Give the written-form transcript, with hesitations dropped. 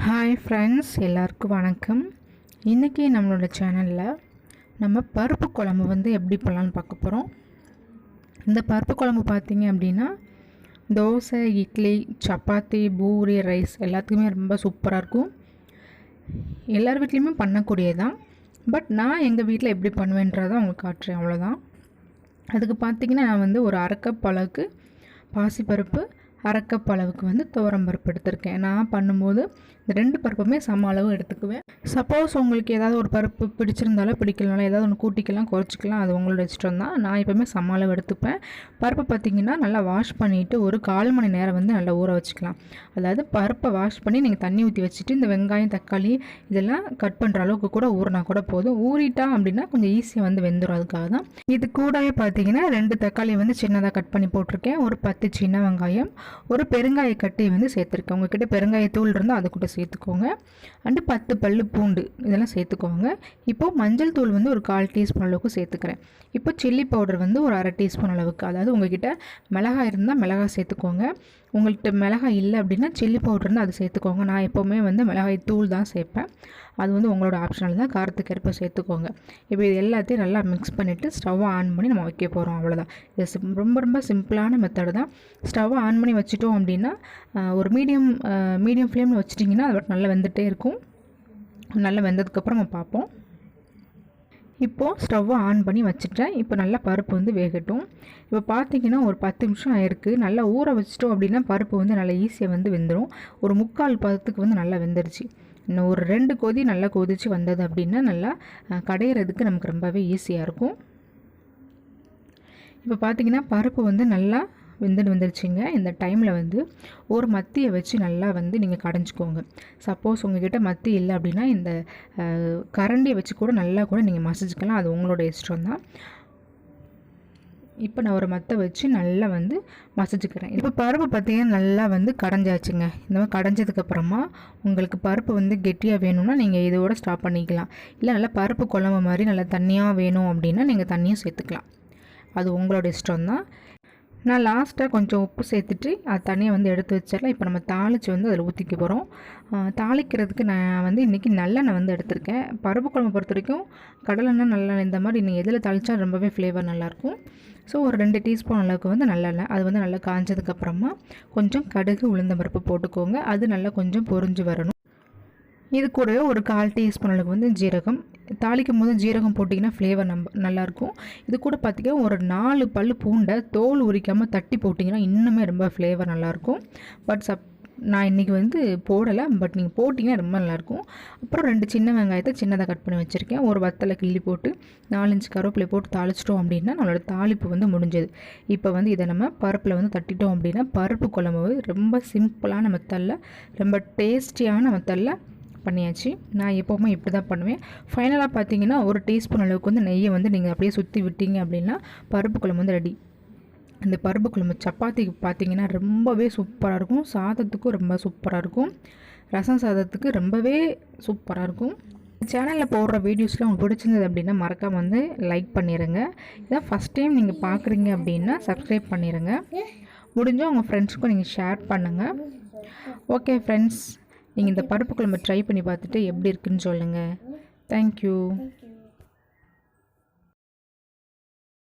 Hi friends, எல்லாருக்கும் வணக்கம். இன்றைக்கி நம்மளோட சேனலில் நம்ம பருப்பு குழம்பு வந்து எப்படி பண்ணலான்னு பார்க்க போகிறோம். இந்த பருப்பு குழம்பு பார்த்திங்க அப்படின்னா தோசை, இட்லி, சப்பாத்தி, பூரி, ரைஸ் எல்லாத்துக்குமே ரொம்ப சூப்பராக இருக்கும். எல்லார் வீட்லேயுமே பண்ணக்கூடியதான். பட் நான் எங்கள் வீட்டில் எப்படி பண்ணுவேன்றதை உங்களுக்கு காட்டுறேன், அவ்வளோதான். அதுக்கு பார்த்திங்கன்னா நான் வந்து ஒரு அரை கப் அளவுக்கு பாசிப்பருப்பு, அரை கப் அளவுக்கு வந்து துவரம்பருப்பு எடுத்திருக்கேன். நான் பண்ணும்போது இந்த 2 பருப்புமே சம அளவு எடுத்துக்குவேன். சப்போஸ் உங்களுக்கு ஏதாவது ஒரு பருப்பு பிடிச்சிருந்தாலும் பிடிக்கலனாலும் ஏதாவது ஒன்று கூட்டிக்கலாம், குறைச்சிக்கலாம், அது உங்களோட இஷ்டம் தான். நான் எப்போவுமே சம அளவு எடுத்துப்பேன். பருப்பை பார்த்திங்கன்னா நல்லா வாஷ் பண்ணிவிட்டு ஒரு 1/4 மணி நேரம் வந்து நல்லா ஊற வச்சுக்கலாம். அதாவது பருப்பை வாஷ் பண்ணி நீங்கள் தண்ணி ஊற்றி வச்சுட்டு இந்த வெங்காயம், தக்காளி இதெல்லாம் கட் பண்ணுற அளவுக்கு கூட ஊறினா கூட போதும். ஊறிட்டா அப்படின்னா கொஞ்சம் ஈஸியாக வந்து வெந்துடும். அதுக்காக தான். இது கூடவே பார்த்திங்கன்னா 2 தக்காளி வந்து சின்னதாக கட் பண்ணி போட்டிருக்கேன். ஒரு 10 சின்ன வெங்காயம், ஒரு பெருங்காய கட்டி வந்து சேர்த்துருக்கேன். உங்ககிட்ட பெருங்காயத்தூள் இருந்தால் அது கூட சேர்த்துக்கோங்க. அண்டு 10 பல்லு பூண்டு இதெல்லாம் சேர்த்துக்கோங்க. இப்போது மஞ்சள் தூள் வந்து ஒரு 1/4 டீஸ்பூன் அளவுக்கு சேர்த்துக்கிறேன். இப்போ சில்லி பவுடர் வந்து ஒரு அரை டீஸ்பூன் அளவுக்கு, அதாவது உங்ககிட்ட மிளகாய் இருந்தால் மிளகாய் சேர்த்துக்கோங்க. உங்கள்கிட்ட மிளகாய் இல்லை அப்படின்னா சில்லி பவுடர் இருந்தால் அது சேர்த்துக்கோங்க. நான் எப்போவுமே வந்து மிளகாய் தூள் தான் சேர்ப்பேன். அது வந்து உங்களோட ஆப்ஷனல் தான், காரத்துக்கு ஏற்ப சேர்த்துக்கோங்க. இப்போ இது எல்லாத்தையும் நல்லா மிக்ஸ் பண்ணிவிட்டு ஸ்டவ்வை ஆன் பண்ணி நம்ம வைக்க போகிறோம், அவ்வளோதான். இது ரொம்ப சிம்பிளான மெத்தடு தான். ஸ்டவ்வை ஆன் பண்ணி வச்சுட்டோம் அப்படின்னா ஒரு மீடியம் ஃப்ளேமில் வச்சிட்டிங்கன்னா அது நல்லா வெந்துகிட்டே இருக்கும். நல்லா வெந்ததுக்கப்புறம் நம்ம பார்ப்போம். இப்போது ஸ்டவ்வை ஆன் பண்ணி வச்சுட்டேன். இப்போ நல்லா பருப்பு வந்து வேகட்டும். இப்போ பார்த்திங்கன்னா ஒரு 10 நிமிஷம் ஆயிருக்கு. நல்லா ஊற வச்சிட்டோம் அப்படின்னா பருப்பு வந்து நல்லா ஈஸியாக வந்து வெந்துடும். ஒரு 3/4 பதத்துக்கு வந்து நல்லா வெந்துருச்சு. இன்னும் ஒரு 2 கொதி நல்லா கொதித்து வந்தது அப்படின்னா நல்லா கடையிறதுக்கு நமக்கு ரொம்பவே ஈஸியாக இருக்கும். இப்போ பார்த்திங்கன்னா பருப்பு வந்து நல்லா வந்துருச்சுங்க. இந்த டைமில் வந்து ஒரு மத்தியை வச்சு நல்லா வந்து நீங்கள் கடைஞ்சிக்கோங்க. சப்போஸ் உங்கள்கிட்ட மத்தி இல்லை அப்படின்னா இந்த கரண்டியை வச்சு கூட நல்லா கூட நீங்கள் மசிச்சுக்கலாம். அது உங்களோட இஷ்டம் தான். இப்போ நான் ஒரு மத்தை வச்சு நல்லா வந்து மசிச்சுக்கிறேன். இப்போ பருப்பு பார்த்திங்கன்னா நல்லா வந்து கடைஞ்சாச்சுங்க. இந்த மாதிரி கடைஞ்சதுக்கப்புறமா உங்களுக்கு பருப்பு வந்து கெட்டியாக வேணும்னா நீங்கள் இதோட ஸ்டாப் பண்ணிக்கலாம். இல்லை நல்லா பருப்பு குழம்பு மாதிரி நல்லா தண்ணியாக வேணும் அப்படின்னா நீங்கள் தண்ணியும் சேர்த்துக்கலாம். அது உங்களோட இஷ்டம் தான். நான் லாஸ்ட்டாக கொஞ்சம் உப்பு சேர்த்துட்டு அது தண்ணியை வந்து எடுத்து வச்சிடலாம். இப்போ நம்ம தாளித்து வந்து அதில் ஊற்றிக்க போகிறோம். தாளிக்கிறதுக்கு நான் வந்து இன்றைக்கி நல்லெண்ணெய் வந்து எடுத்திருக்கேன். பருப்பு குழம்பு பொறுத்த வரைக்கும் கடலெண்ணெய், நல்லெண்ணெய் இந்த மாதிரி நீங்கள் எதில் தாளித்தா ரொம்பவே ஃப்ளேவர் நல்லாயிருக்கும். ஸோ ஒரு 2 டீஸ்பூன் அளவுக்கு வந்து நல்லெண்ணெய், அது வந்து நல்லா காஞ்சதுக்கப்புறமா கொஞ்சம் கடுகு, உளுந்தம்பருப்பு போட்டுக்கோங்க. அது நல்லா கொஞ்சம் பொரிஞ்சு வரணும். இது கூடவே ஒரு 1/4 டீஸ்பூன் அளவுக்கு வந்து ஜீரகம். தாளிக்கும் போது ஜீரகம் போட்டிங்கன்னா ஃப்ளேவர் நல்லாயிருக்கும். இது கூட பார்த்திங்கன்னா ஒரு 4 பல்லு பூண்டை தோல் உரிக்காமல் தட்டி போட்டிங்கன்னா இன்னுமே ரொம்ப ஃப்ளேவர் நல்லாயிருக்கும். பட் நான் இன்றைக்கி வந்து போடலை, பட் நீங்கள் போட்டிங்கன்னா ரொம்ப நல்லாயிருக்கும். அப்புறம் 2 சின்ன வெங்காயத்தை சின்னதாக கட் பண்ணி வச்சுருக்கேன். ஒரு வத்தலை கிள்ளி போட்டு 4 இன்ச் கருவேப்பிலை போட்டு தாளிச்சிட்டோம் அப்படின்னா நம்மளோட தாளிப்பு வந்து முடிஞ்சது. இப்போ வந்து இதை நம்ம பருப்பில் வந்து தட்டிட்டோம் அப்படின்னா பருப்பு குழம்பு ரொம்ப சிம்பிளான மெத்தடில், ரொம்ப டேஸ்டியான மெத்தடில் பண்ணியாச்சு. நான் எப்போவுமே இப்படி தான் பண்ணுவேன். ஃபைனலாக பார்த்தீங்கன்னா ஒரு டீஸ்பூன் அளவுக்கு வந்து நெய்யை வந்து நீங்கள் அப்படியே சுற்றி விட்டீங்க அப்படின்னா பருப்பு குழம்பு வந்து ரெடி. அந்த பருப்பு குழம்பு சப்பாத்திக்கு பார்த்தீங்கன்னா ரொம்பவே சூப்பராக இருக்கும். சாதத்துக்கும் ரொம்ப சூப்பராக இருக்கும். ரசம் சாதத்துக்கு ரொம்பவே சூப்பராக இருக்கும். சேனலில் போடுற வீடியோஸ்லாம் உங்களுக்கு பிடிச்சிருந்தது அப்படின்னா மறக்காமல் வந்து லைக் பண்ணிடுங்க. இதான் ஃபஸ்ட் டைம் நீங்கள் பார்க்குறீங்க அப்படின்னா சப்ஸ்கிரைப் பண்ணிடுங்க. முடிஞ்சால் உங்கள் ஃப்ரெண்ட்ஸுக்கும் நீங்கள் ஷேர் பண்ணுங்கள். ஓகே ஃப்ரெண்ட்ஸ், நீங்கள் இந்த பருப்பு குழம்பு ட்ரை பண்ணி பார்த்துட்டு எப்படி இருக்குன்னு சொல்லுங்கள். தேங்க்யூ.